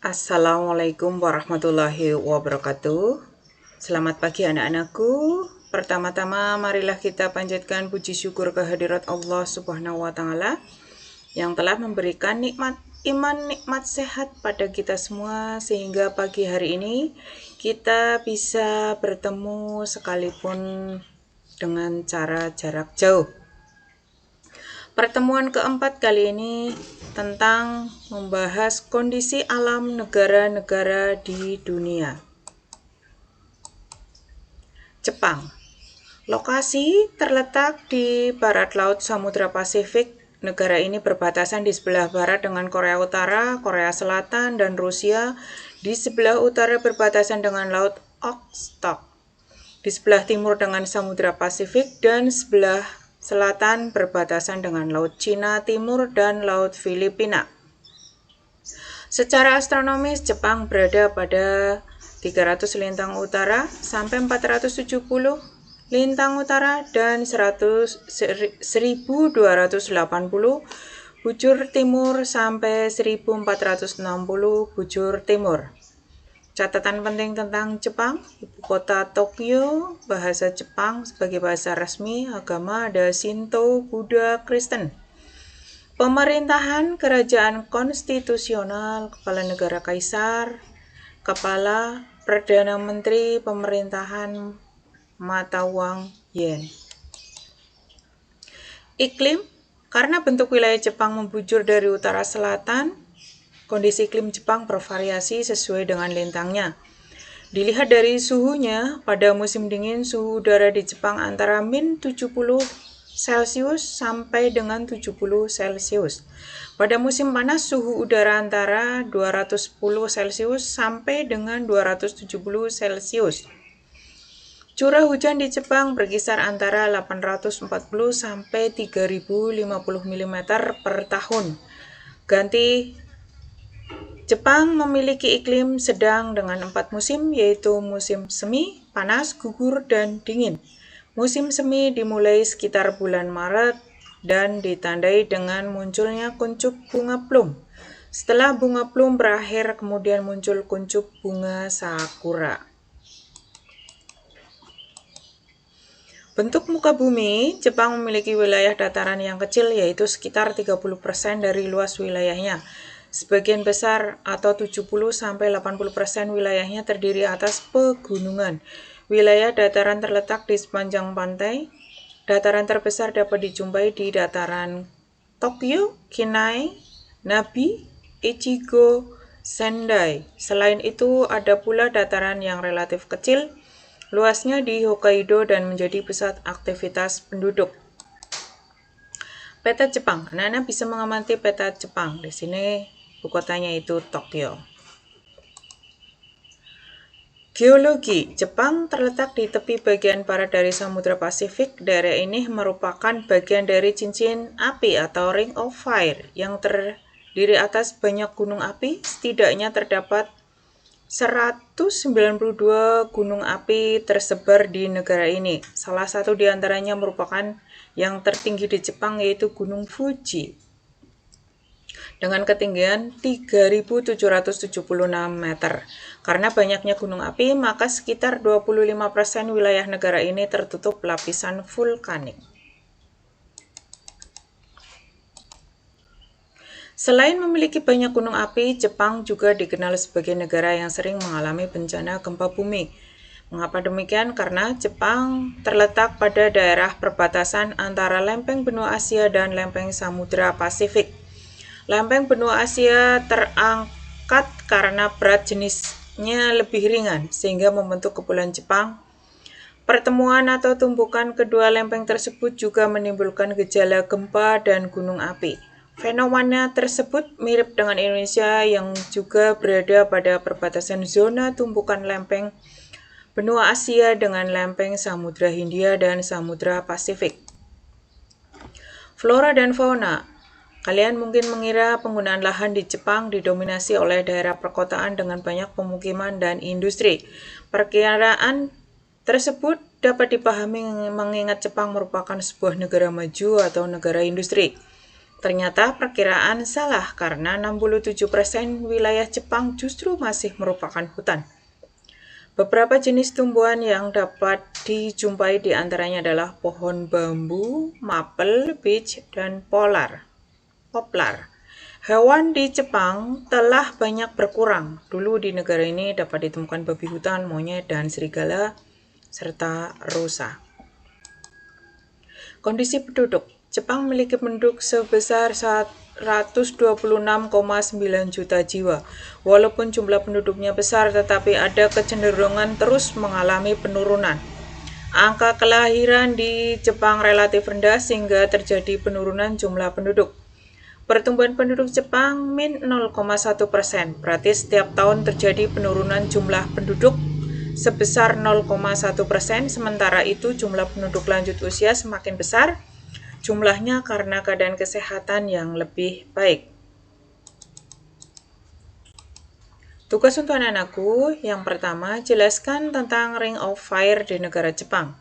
Assalamualaikum warahmatullahi wabarakatuh. Selamat pagi anak-anakku. Pertama-tama marilah kita panjatkan puji syukur kehadirat Allah Subhanahu wa taala yang telah memberikan nikmat iman, nikmat sehat pada kita semua sehingga pagi hari ini kita bisa bertemu sekalipun dengan cara jarak jauh. Pertemuan keempat kali ini tentang membahas kondisi alam negara-negara di dunia. Jepang. Lokasi terletak di barat laut Samudra Pasifik. Negara ini berbatasan di sebelah barat dengan Korea Utara, Korea Selatan, dan Rusia. Di sebelah utara berbatasan dengan Laut Okhotsk. Di sebelah timur dengan Samudra Pasifik dan sebelah selatan berbatasan dengan Laut Cina Timur dan Laut Filipina. Secara astronomis, Jepang berada pada 300 lintang utara sampai 470 lintang utara dan 1280 bujur timur sampai 1460 bujur timur. Catatan penting tentang Jepang: ibu kota Tokyo, bahasa Jepang sebagai bahasa resmi, agama ada Shinto, Buddha, Kristen. Pemerintahan kerajaan konstitusional, kepala negara kaisar, kepala perdana menteri, pemerintahan mata uang yen. Iklim, karena bentuk wilayah Jepang membujur dari utara selatan, kondisi iklim Jepang bervariasi sesuai dengan lintangnya. Dilihat dari suhunya, pada musim dingin suhu udara di Jepang antara min 70 Celcius sampai dengan 70 Celcius. Pada musim panas suhu udara antara 210 Celcius sampai dengan 270 Celcius. Curah hujan di Jepang berkisar antara 840 sampai 3050 mm per tahun. Jepang memiliki iklim sedang dengan 4 musim, yaitu musim semi, panas, gugur, dan dingin. Musim semi dimulai sekitar bulan Maret dan ditandai dengan munculnya kuncup bunga plum. Setelah bunga plum berakhir, kemudian muncul kuncup bunga sakura. Bentuk muka bumi, Jepang memiliki wilayah dataran yang kecil, yaitu sekitar 30% dari luas wilayahnya. Sebagian besar atau 70-80% wilayahnya terdiri atas pegunungan. Wilayah dataran terletak di sepanjang pantai. Dataran terbesar dapat dijumpai di dataran Tokyo, Kinai, Nabi, Ichigo, Sendai. Selain itu, ada pula dataran yang relatif kecil, luasnya di Hokkaido dan menjadi pusat aktivitas penduduk. Peta Jepang. Anak-anak bisa mengamati peta Jepang. Di sini ibu kotanya itu Tokyo. Geologi. Jepang terletak di tepi bagian barat dari Samudra Pasifik. Daerah ini merupakan bagian dari cincin api atau Ring of Fire yang terdiri atas banyak gunung api. Setidaknya terdapat 192 gunung api tersebar di negara ini. Salah satu di antaranya merupakan yang tertinggi di Jepang, yaitu Gunung Fuji dengan ketinggian 3.776 meter. Karena banyaknya gunung api, maka sekitar 25% wilayah negara ini tertutup lapisan vulkanik. Selain memiliki banyak gunung api, Jepang juga dikenal sebagai negara yang sering mengalami bencana gempa bumi. Mengapa demikian? Karena Jepang terletak pada daerah perbatasan antara lempeng benua Asia dan lempeng Samudra Pasifik. Lempeng benua Asia terangkat karena berat jenisnya lebih ringan, sehingga membentuk kepulauan Jepang. Pertemuan atau tumbukan kedua lempeng tersebut juga menimbulkan gejala gempa dan gunung api. Fenomena tersebut mirip dengan Indonesia yang juga berada pada perbatasan zona tumbukan lempeng benua Asia dengan lempeng Samudra Hindia dan Samudra Pasifik. Flora dan fauna. Kalian mungkin mengira penggunaan lahan di Jepang didominasi oleh daerah perkotaan dengan banyak pemukiman dan industri. Perkiraan tersebut dapat dipahami mengingat Jepang merupakan sebuah negara maju atau negara industri. Ternyata perkiraan salah karena 67% wilayah Jepang justru masih merupakan hutan. Beberapa jenis tumbuhan yang dapat dijumpai di antaranya adalah pohon bambu, maple, beech, dan poplar. Hewan di Jepang telah banyak berkurang. Dulu di negara ini dapat ditemukan babi hutan, monyet, dan serigala, serta rusa. Kondisi penduduk. Jepang memiliki penduduk sebesar 126,9 juta jiwa. Walaupun jumlah penduduknya besar, tetapi ada kecenderungan terus mengalami penurunan. Angka kelahiran di Jepang relatif rendah sehingga terjadi penurunan jumlah penduduk. Pertumbuhan penduduk Jepang min 0,1%, berarti setiap tahun terjadi penurunan jumlah penduduk sebesar 0,1%, sementara itu jumlah penduduk lanjut usia semakin besar jumlahnya karena keadaan kesehatan yang lebih baik. Tugas untuk anak-anakku, yang pertama, jelaskan tentang Ring of Fire di negara Jepang.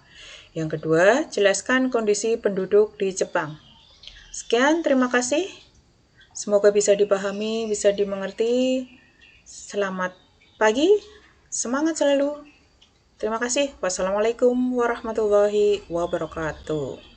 Yang kedua, jelaskan kondisi penduduk di Jepang. Sekian, terima kasih. Semoga bisa dipahami, bisa dimengerti. Selamat pagi, semangat selalu. Terima kasih. Wassalamualaikum warahmatullahi wabarakatuh.